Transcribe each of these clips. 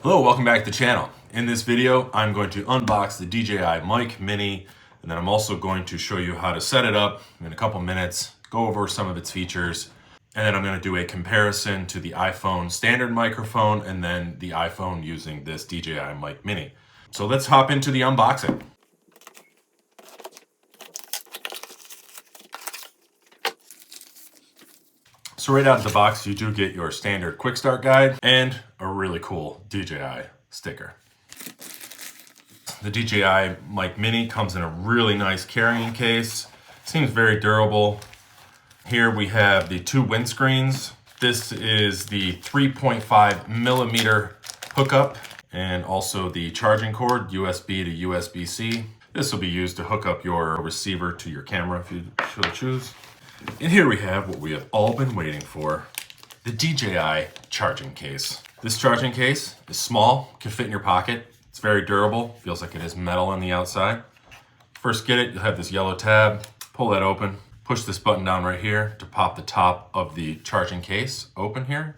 Hello, welcome back to the channel. In this video, I'm going to unbox the DJI Mic Mini, and then I'm also going to show you how to set it up in a couple minutes, go over some of its features, and then I'm going to do a comparison to the iPhone standard microphone and then the iPhone using this DJI Mic Mini. So let's hop into the unboxing. So right out of the box, you do get your standard quick start guide and a really cool DJI sticker. The DJI Mic Mini comes in a really nice carrying case. Seems very durable. Here we have the two windscreens. This is the 3.5 millimeter hookup and also the charging cord, USB to USB-C. This will be used to hook up your receiver to your camera if you so choose. And here we have what we have all been waiting for, the DJI charging case. This charging case is small, can fit in your pocket. It's very durable, feels like it is metal on the outside. First get it, you'll have this yellow tab, pull that open, push this button down right here to pop the top of the charging case open here.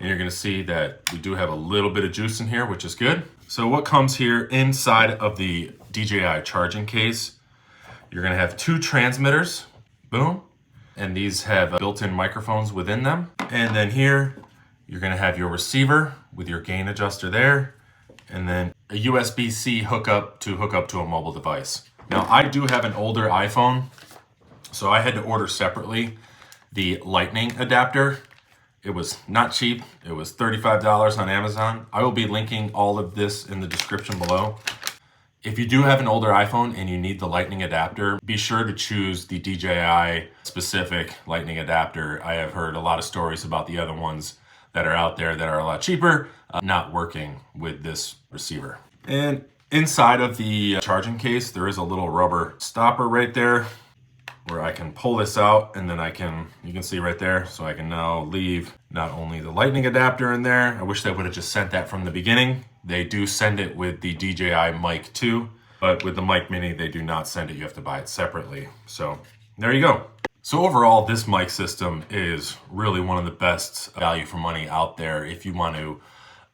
And you're gonna see that we do have a little bit of juice in here, which is good. So what comes here inside of the DJI charging case, you're gonna have two transmitters, boom. And these have built-in microphones within them. And then here, you're gonna have your receiver with your gain adjuster there, and then a USB-C hookup to hook up to a mobile device. Now, I do have an older iPhone, so I had to order separately the lightning adapter. It was not cheap. It was $35 on Amazon. I will be linking all of this in the description below. If you do have an older iPhone and you need the lightning adapter, be sure to choose the DJI specific lightning adapter. I have heard a lot of stories about the other ones that are out there that are a lot cheaper, not working with this receiver. And inside of the charging case, there is a little rubber stopper right there where I can pull this out, and then you can see right there, so I can now leave not only the lightning adapter in there. I wish they would have just sent that from the beginning. They do send it with the DJI Mic 2, but with the Mic Mini, they do not send it. You have to buy it separately. So there you go. So overall, this mic system is really one of the best value for money out there if you want to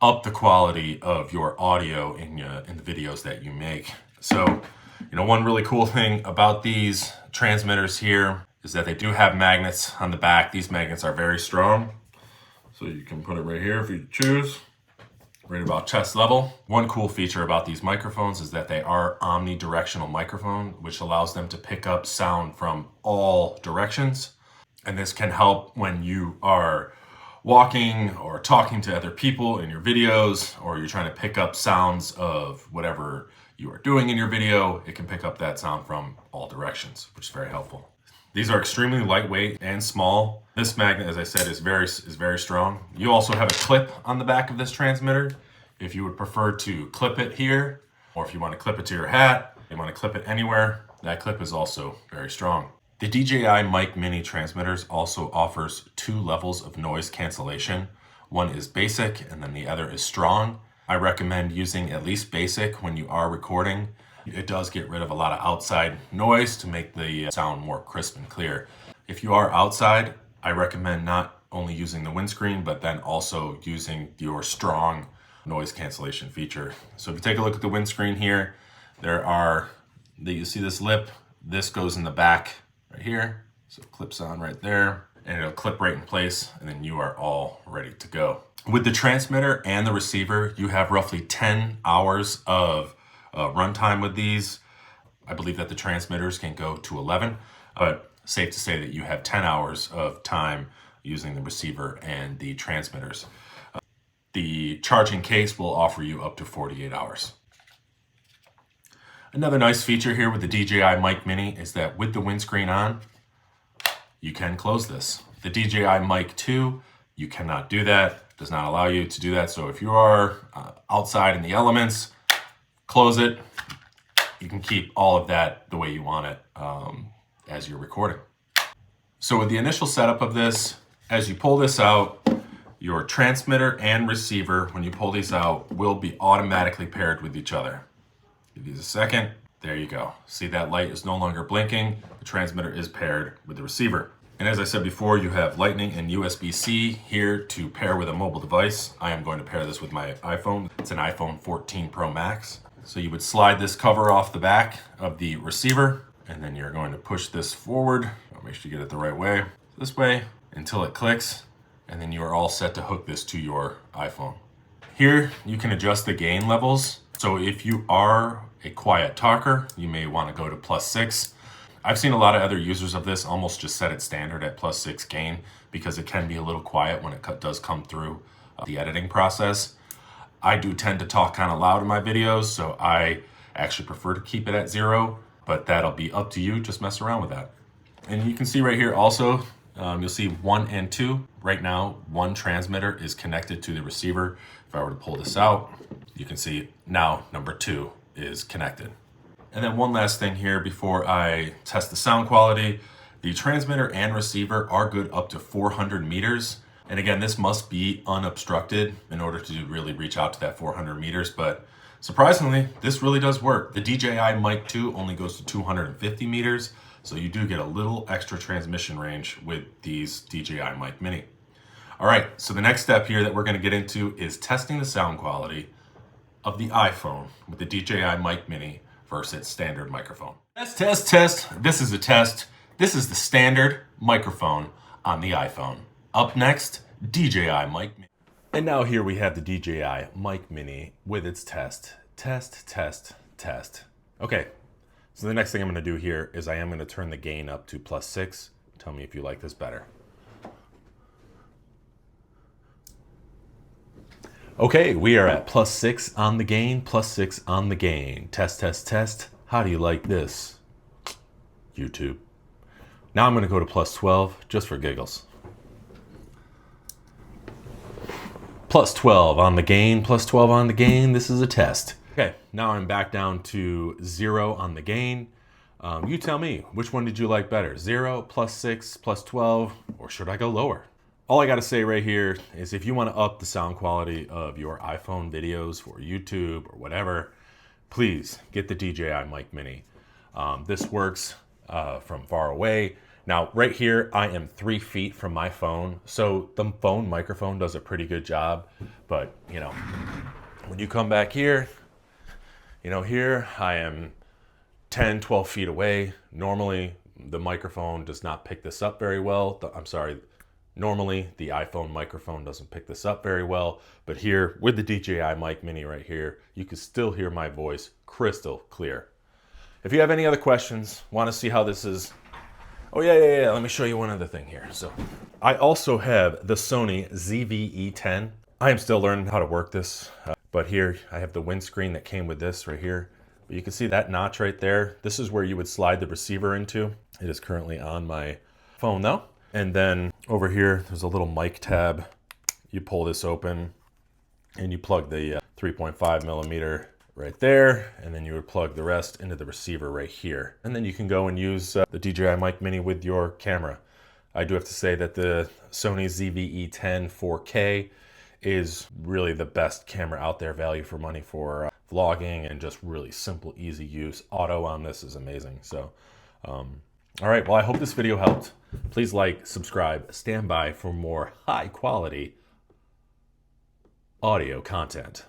up the quality of your audio in the videos that you make. So, one really cool thing about these transmitters here is that they do have magnets on the back. These magnets are very strong. So you can put it right here if you choose, right about chest level. One cool feature about these microphones is that they are omnidirectional microphone, which allows them to pick up sound from all directions. And this can help when you are walking or talking to other people in your videos, or you're trying to pick up sounds of whatever you are doing in your video. It can pick up that sound from all directions, which is very helpful. These are extremely lightweight and small. This magnet, as I said, is very strong. You also have a clip on the back of this transmitter. If you would prefer to clip it here, or if you want to clip it to your hat, you want to clip it anywhere, that clip is also very strong. The DJI Mic Mini transmitters also offers two levels of noise cancellation. One is basic, and then the other is strong. I recommend using at least basic when you are recording. It does get rid of a lot of outside noise to make the sound more crisp and clear. If you are outside, I recommend not only using the windscreen, but then also using your strong noise cancellation feature. So if you take a look at the windscreen here, you see this lip, this goes in the back right here. So it clips on right there, and it'll clip right in place, and then you are all ready to go. With the transmitter and the receiver, you have roughly 10 hours of runtime with these. I believe that the transmitters can go to 11, but safe to say that you have 10 hours of time using the receiver and the transmitters. The charging case will offer you up to 48 hours. Another nice feature here with the DJI Mic Mini is that with the windscreen on, you can close this. The DJI Mic 2, you cannot do that. Does not allow you to do that. So if you are outside in the elements, close it. You can keep all of that the way you want it as you're recording. So with the initial setup of this, as you pull this out, your transmitter and receiver, when you pull these out, will be automatically paired with each other. Give these a second. There you go. See, that light is no longer blinking. The transmitter is paired with the receiver. And as I said before, you have Lightning and USB-C here to pair with a mobile device. I am going to pair this with my iPhone. It's an iPhone 14 Pro Max. So you would slide this cover off the back of the receiver, and then you're going to push this forward. I'll make sure you get it the right way. This way until it clicks, and then you are all set to hook this to your iPhone. Here, you can adjust the gain levels. So if you are a quiet talker, you may want to go to +6. I've seen a lot of other users of this almost just set it standard at +6 gain because it can be a little quiet when it does come through the editing process. I do tend to talk kind of loud in my videos, so I actually prefer to keep it at 0, but that'll be up to you. Just mess around with that. And you can see right here also, you'll see 1 and 2. Right now, 1 transmitter is connected to the receiver. If I were to pull this out, you can see now number 2 is connected. And then one last thing here before I test the sound quality. The transmitter and receiver are good up to 400 meters. And again, this must be unobstructed in order to really reach out to that 400 meters. But surprisingly, this really does work. The DJI Mic 2 only goes to 250 meters. So you do get a little extra transmission range with these DJI Mic Mini. All right, so the next step here that we're gonna get into is testing the sound quality of the iPhone with the DJI Mic Mini versus its standard microphone. Test, test, test. This is a test. This is the standard microphone on the iPhone. Up next, DJI Mic Mini. And now here we have the DJI Mic Mini with its test. Test, test, test. Okay, so the next thing I'm gonna do here is I am gonna turn the gain up to +6. Tell me if you like this better. Okay, we are at +6 on the gain, +6 on the gain. Test, test, test. How do you like this? YouTube. Now I'm gonna go to +12 just for giggles. +12 on the gain, +12 on the gain. This is a test. Okay, now I'm back down to 0 on the gain. You tell me, which one did you like better? 0, +6, +12, or should I go lower? All I gotta say right here is if you wanna up the sound quality of your iPhone videos for YouTube or whatever, please get the DJI Mic Mini. This works from far away. Now, right here, I am 3 feet from my phone, so the phone microphone does a pretty good job, but you know, when you come back here, here I am 10, 12 feet away. Normally, the microphone does not pick this up very well. Normally, the iPhone microphone doesn't pick this up very well, but here with the DJI Mic Mini right here, you can still hear my voice crystal clear. If you have any other questions, want to see how this is, oh yeah, let me show you one other thing here. So I also have the Sony ZV-E10. I am still learning how to work this, but here I have the windscreen that came with this right here. But you can see that notch right there. This is where you would slide the receiver into. It is currently on my phone though. And then over here, there's a little mic tab. You pull this open and you plug the 3.5 millimeter right there. And then you would plug the rest into the receiver right here. And then you can go and use the DJI Mic Mini with your camera. I do have to say that the Sony ZV-E10 4K is really the best camera out there, value for money for vlogging and just really simple, easy use. Auto on this is amazing. So, all right, well, I hope this video helped. Please like, subscribe, stand by for more high quality audio content.